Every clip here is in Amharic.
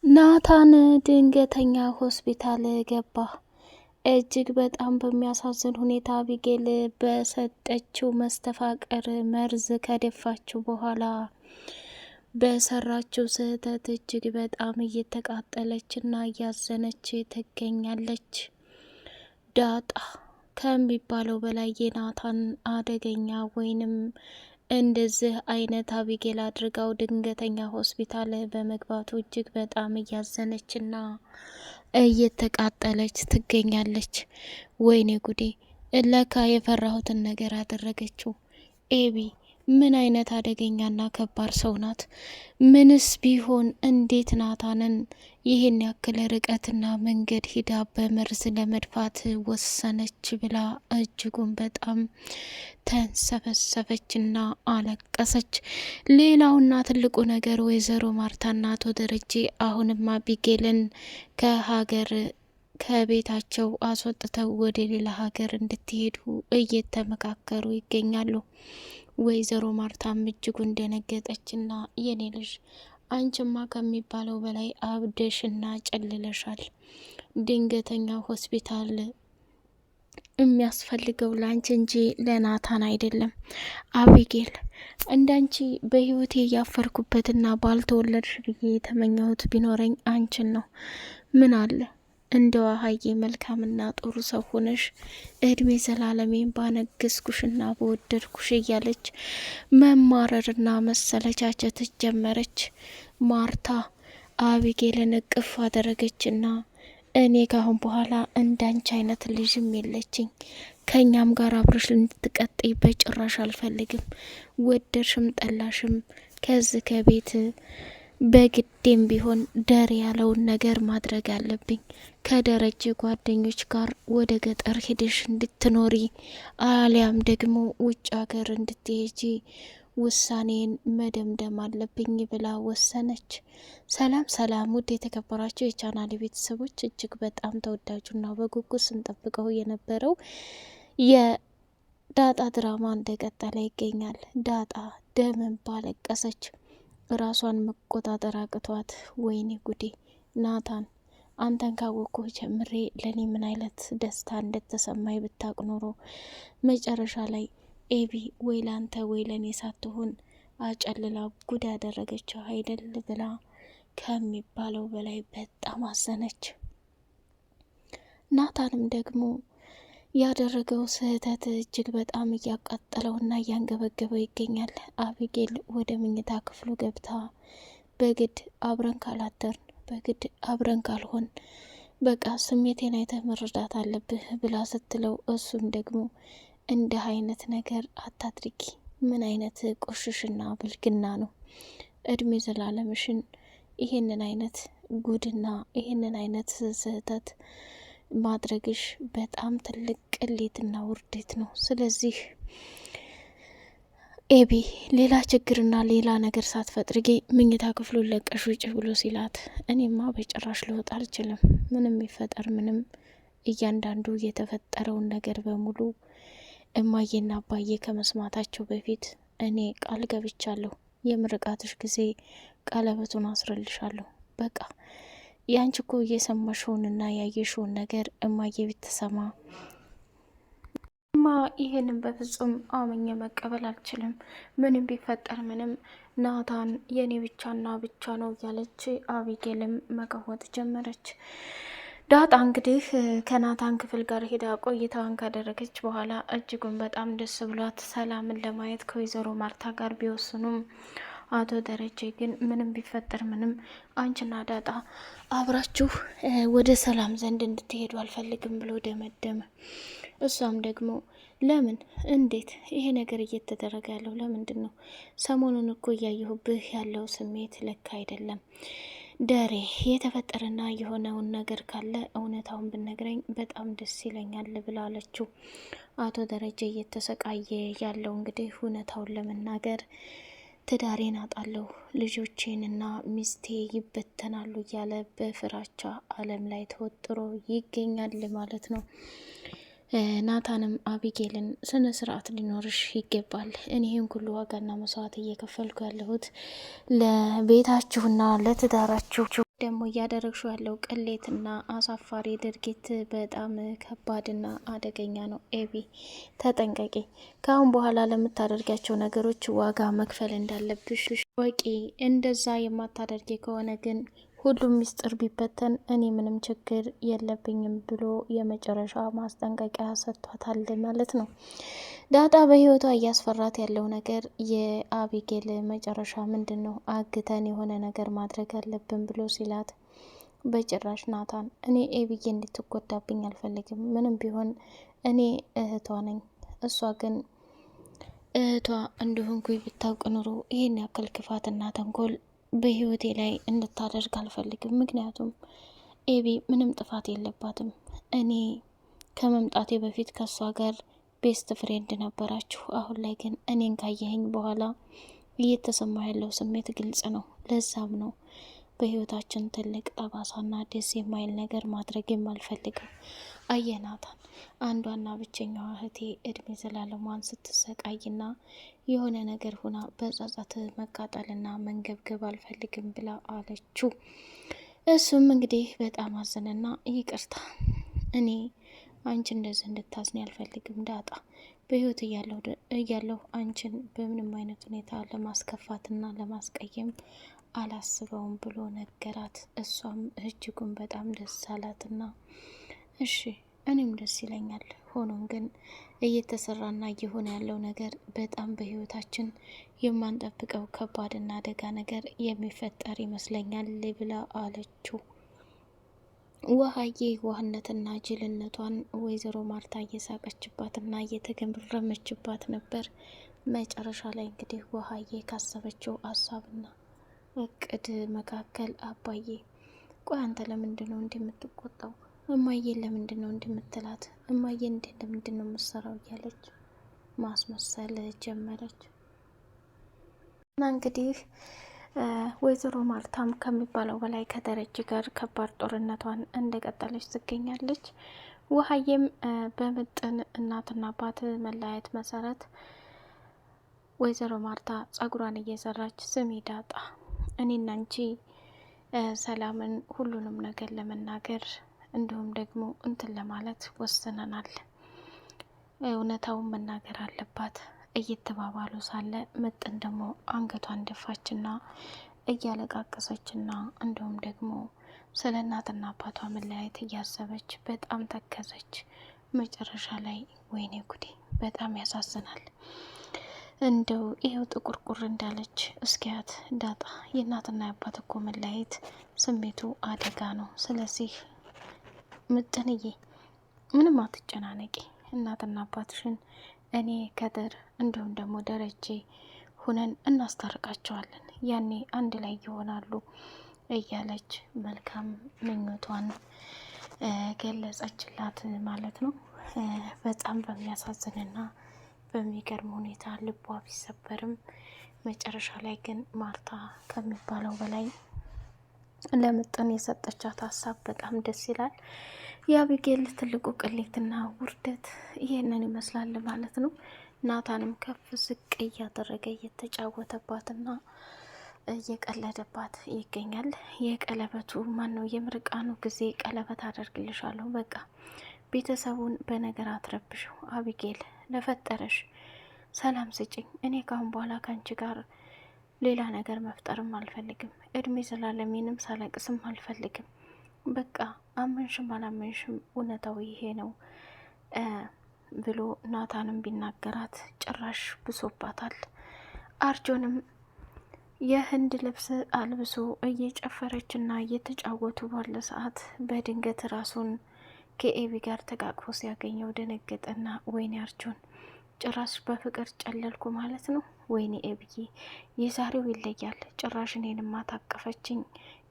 ናታን ድንገተኛ ሆስፒታል ገባ። እጅግ በጣም በሚያሳዝን ሁኔታ አቢጌል በሰጠችው መስተፋቀር መርዝ ከደፋችው በኋላ በሰራችው ስህተት እጅግ በጣም እየተቃጠለች እና እያዘነች ትገኛለች። ዳጣ ከሚባለው በላይ የናታን አደገኛ ወይንም እንደዚህ አይነት አቢጌል አድርጋው ድንገተኛ ሆስፒታል በመግባቱ እጅግ በጣም እያዘነችና እየተቃጠለች ትገኛለች። ወይኔ ጉዴ! ለካ የፈራሁትን ነገር አደረገችው። ኤቢ ምን አይነት አደገኛና ከባድ ሰው ናት? ምንስ ቢሆን እንዴት ናታንን ይህን ያክል ርቀትና መንገድ ሂዳ በመርዝ ለመድፋት ወሰነች ብላ እጅጉን በጣም ተንሰፈሰፈችና አለቀሰች። ሌላውና ትልቁ ነገር ወይዘሮ ማርታና አቶ ደረጀ አሁንም አቢጌልን ከቤታቸው አስወጥተው ወደ ሌላ ሀገር እንድትሄዱ እየተመካከሩ ይገኛሉ። ወይዘሮ ማርታም እጅጉን ደነገጠችና የኔ ልጅ አንቺማ ከሚባለው በላይ አብደሽና ጨልለሻል። ድንገተኛ ሆስፒታል የሚያስፈልገው ላንቺ እንጂ ለናታን አይደለም። አቢጌል እንዳንቺ በህይወቴ ያፈርኩበትና ባልተወለድሽ ብዬ የተመኘሁት ቢኖረኝ አንቺን ነው። ምን አለ እንደው ሀዬ መልካምና ጥሩ ሰው ሆነሽ እድሜ ዘላለሜን ባነገስኩሽና በወደድኩሽ እያለች መማረርና መሰለቻቸት ጀመረች። ማርታ አቢጌልን እቅፍ አደረገችና እኔ ካሁን በኋላ እንዳንቺ አይነት ልጅም የለችኝ፣ ከኛም ጋር አብረሽ እንድትቀጥይ በጭራሽ አልፈልግም። ወደድሽም ጠላሽም ከዚህ ከቤት በግዴም ቢሆን ደር ያለውን ነገር ማድረግ አለብኝ። ከደረጀ ጓደኞች ጋር ወደ ገጠር ሄደሽ እንድትኖሪ አሊያም ደግሞ ውጭ ሀገር እንድትሄጂ ውሳኔን መደምደም አለብኝ ብላ ወሰነች። ሰላም ሰላም! ውድ የተከበራችሁ የቻናል ቤተሰቦች እጅግ በጣም ተወዳጁና በጉጉት ስንጠብቀው የነበረው የዳጣ ድራማ እንደቀጠለ ይገኛል። ዳጣ ደምን ባለቀሰች፣ ራሷን መቆጣጠር አቅቷት ወይኔ ጉዴ! ናታን አንተን ካወቅኩ ጀምሬ ለኔ ምን አይነት ደስታ እንደተሰማኝ ብታቅ ኖሮ መጨረሻ ላይ ኤቢ ወይ ላንተ ወይ ለኔ ሳትሆን አጨልላ ጉድ ያደረገችው አይደል ብላ ከሚባለው በላይ በጣም አዘነች። ናታንም ደግሞ ያደረገው ስህተት እጅግ በጣም እያቃጠለውና እያንገበገበው ይገኛል። አቢጌል ወደ መኝታ ክፍሉ ገብታ በግድ አብረን ካላደርን በግድ አብረን ካልሆን በቃ ስሜቴን አይተህ መረዳት አለብህ ብላ ስትለው እሱም ደግሞ እንደ አይነት ነገር አታድርጊ፣ ምን አይነት ቆሽሽና ብልግና ነው? እድሜ ዘላለምሽን ይሄንን አይነት ጉድና ይሄንን አይነት ስህተት ማድረግሽ በጣም ትልቅ ቅሌትና ውርደት ነው። ስለዚህ ኤቢ ሌላ ችግርና ሌላ ነገር ሳትፈጥርጊ ምኝታ ክፍሉን ለቀሽ ውጭ ብሎ ሲላት እኔማ በጭራሽ ልወጣ አልችልም፣ ምንም ይፈጠር ምንም እያንዳንዱ የተፈጠረውን ነገር በሙሉ እማዬና አባዬ ከመስማታቸው በፊት እኔ ቃል ገብቻለሁ። የምርቃትሽ ጊዜ ቀለበቱን አስረልሻለሁ። በቃ ያንቺ እኮ እየሰማሽውንና ያየሽውን ነገር እማዬ ብትሰማ ይህንን በፍጹም አምኜ መቀበል አልችልም። ምንም ቢፈጠር ምንም ናታን የኔ ብቻና ብቻ ነው እያለች አቢጌልም መቀወጥ ጀመረች። ዳጣ እንግዲህ ከናታን ክፍል ጋር ሄዳ ቆይታዋን ካደረገች በኋላ እጅጉን በጣም ደስ ብሏት ሰላምን ለማየት ከወይዘሮ ማርታ ጋር ቢወስኑም አቶ ደረጀ ግን ምንም ቢፈጠር ምንም አንቺና ዳጣ አብራችሁ ወደ ሰላም ዘንድ እንድትሄዱ አልፈልግም ብሎ ደመደመ። እሷም ደግሞ ለምን እንዴት ይሄ ነገር እየተደረገ ያለው ለምንድን ነው? ሰሞኑን እኮ እያየሁብህ ያለው ስሜት ልክ አይደለም። ደሬ የተፈጠረና የሆነውን ነገር ካለ እውነታውን ብነግረኝ በጣም ደስ ይለኛል ብላለችው። አቶ ደረጀ እየተሰቃየ ያለው እንግዲህ እውነታውን ለመናገር ትዳሬን አጣለሁ፣ ልጆቼንና ሚስቴ ይበተናሉ እያለ በፍራቻ ዓለም ላይ ተወጥሮ ይገኛል ማለት ነው። ናታንም አቢጌልን ስነ ስርዓት ሊኖርሽ ይገባል፣ እኔህን ሁሉ ዋጋና መስዋዕት እየከፈልኩ ያለሁት ለቤታችሁና ለትዳራችሁ ደግሞ እያደረግሽው ያለው ቅሌትና አሳፋሪ ድርጊት በጣም ከባድና አደገኛ ነው። ኤቢ ተጠንቀቂ። ከአሁን በኋላ ለምታደርጊያቸው ነገሮች ዋጋ መክፈል እንዳለብሽ ወቂ። እንደዛ የማታደርጊ ከሆነ ግን ሁሉም ሚስጥር ቢበተን እኔ ምንም ችግር የለብኝም ብሎ የመጨረሻ ማስጠንቀቂያ ሰጥቷታል ማለት ነው። ዳጣ በህይወቷ እያስፈራት ያለው ነገር የአቢጌል መጨረሻ ምንድን ነው? አግተን የሆነ ነገር ማድረግ አለብን ብሎ ሲላት፣ በጭራሽ ናታን፣ እኔ ኤቢዬ እንድትጎዳብኝ አልፈልግም። ምንም ቢሆን እኔ እህቷ ነኝ። እሷ ግን እህቷ እንደሆንኩኝ ብታውቅ ኑሮ ይህን ያክል ክፋትና ተንኮል በህይወቴ ላይ እንድታደርግ አልፈልግም። ምክንያቱም ኤቢ ምንም ጥፋት የለባትም። እኔ ከመምጣቴ በፊት ከእሷ ጋር ቤስት ፍሬንድ ነበራችሁ። አሁን ላይ ግን እኔን ካየኸኝ በኋላ እየተሰማ ያለው ስሜት ግልጽ ነው። ለዛም ነው በህይወታችን ትልቅ ጠባሳና ደስ የማይል ነገር ማድረግ የማልፈልገው። አየናታን፣ አንዷና ብቸኛዋ እህቴ እድሜ ዘላለሟን ስትሰቃይና የሆነ ነገር ሁና በጸጸት መቃጠልና መንገብገብ አልፈልግም ብላ አለችው። እሱም እንግዲህ በጣም አዘነና ይቅርታ፣ እኔ አንቺ እንደዚህ እንድታዝኝ አልፈልግም ዳጣ። በህይወት እያለሁ አንቺን በምንም አይነት ሁኔታ ለማስከፋትና ለማስቀየም አላስበውም ብሎ ነገራት። እሷም እጅጉን በጣም ደስ አላትና እሺ እኔም ደስ ይለኛል። ሆኖም ግን እየተሰራና እየሆነ ያለው ነገር በጣም በህይወታችን የማንጠብቀው ከባድና አደጋ ነገር የሚፈጠር ይመስለኛል ብላ አለችው። ውሃዬ ዋህነትና ጅልነቷን ወይዘሮ ማርታ እየሳቀችባትና እየተገረመችባት ነበር። መጨረሻ ላይ እንግዲህ ውሃዬ ካሰበችው ሀሳብና እቅድ መካከል አባዬ፣ ቆይ አንተ ለምንድን ነው እንደምትቆጣው? እማዬን ለምንድን ነው እንደምትላት? እማዬ ለምንድን ነው የምትሰራው? እያለች ማስመሰል ጀመረች እና እንግዲህ ወይዘሮ ማርታም ከሚባለው በላይ ከደረጀ ጋር ከባድ ጦርነቷን እንደቀጠለች ትገኛለች። ውሃዬም በምጥን እናትና አባት መለያየት መሰረት ወይዘሮ ማርታ ጸጉሯን እየሰራች፣ ስሚ ዳጣ፣ እኔና አንቺ ሰላምን ሁሉንም ነገር ለመናገር እንዲሁም ደግሞ እንትን ለማለት ወስነናል። እውነታውን መናገር አለባት እየተባባሉ ሳለ ምጥን ደግሞ አንገቷን ደፋችና እያለቃቀሰችና እንዲሁም ደግሞ ስለ እናትና አባቷ መለያየት እያሰበች በጣም ተከዘች። መጨረሻ ላይ ወይኔ ጉዴ በጣም ያሳዝናል። እንደው ይኸው ጥቁርቁር እንዳለች እስኪያት ዳጣ፣ የእናትና የአባት እኮ መለያየት ስሜቱ አደጋ ነው። ስለዚህ ምጥንዬ ምንም አትጨናነቂ፣ እናትና አባትሽን እኔ ከድር እንዲሁም ደግሞ ደረጀ ሁነን እናስታርቃቸዋለን፣ ያኔ አንድ ላይ ይሆናሉ እያለች መልካም ምኞቷን ገለጸችላት ማለት ነው። በጣም በሚያሳዝንና በሚገርም ሁኔታ ልቧ ቢሰበርም መጨረሻ ላይ ግን ማርታ ከሚባለው በላይ ለምጥን የሰጠቻት ሀሳብ በጣም ደስ ይላል። የአቢጌል ትልቁ ቅሌትና ውርደት ይሄንን ይመስላል ማለት ነው። ናታንም ከፍ ዝቅ እያደረገ እየተጫወተባትና እየቀለደባት ይገኛል። የቀለበቱ ማነው የምርቃኑ ጊዜ ቀለበት አደርግልሻለሁ፣ በቃ ቤተሰቡን በነገር አትረብሽው። አቢጌል ለፈጠረሽ ሰላም ስጭኝ። እኔ ካሁን በኋላ ከአንቺ ጋር ሌላ ነገር መፍጠርም አልፈልግም። እድሜ ዘላለሜንም ሳለቅስም አልፈልግም። በቃ አመንሽም አላመንሽም እውነታው ይሄ ነው ብሎ ናታንም ቢናገራት ጭራሽ ብሶባታል። አርጆንም የህንድ ልብስ አልብሶ እየጨፈረችና እየተጫወቱ ባለ ሰዓት በድንገት ራሱን ከኤቢ ጋር ተቃቅፎ ሲያገኘው ደነገጠና ወይኔ አርጆን ጭራሽ በፍቅር ጨለልኩ ማለት ነው። ወይኔ ኤብዬ የዛሬው ይለያል። ጭራሽ እኔንማ ታቀፈችኝ።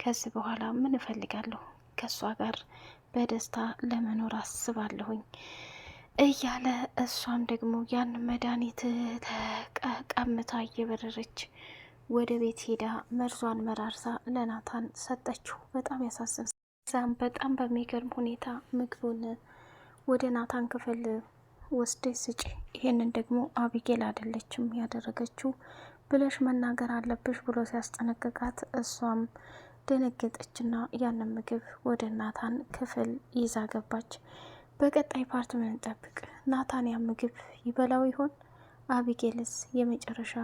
ከዚህ በኋላ ምን እፈልጋለሁ? ከእሷ ጋር በደስታ ለመኖር አስባለሁኝ እያለ እሷም ደግሞ ያን መድኃኒት ተቀምታ እየበረረች ወደ ቤት ሄዳ መርዟን መራርሳ ለናታን ሰጠችው። በጣም ያሳዝን። ዛም በጣም በሚገርም ሁኔታ ምግቡን ወደ ናታን ክፍል ወስደሽ ስጪ፣ ይሄንን ደግሞ አቢጌል አይደለችም ያደረገችው ብለሽ መናገር አለብሽ ብሎ ሲያስጠነቅቃት እሷም ደነገጠችና ያንን ምግብ ወደ ናታን ክፍል ይዛ ገባች። በቀጣይ ፓርት ምን እንጠብቅ? ናታን ያ ምግብ ይበላው ይሆን? አቢጌልስ የመጨረሻ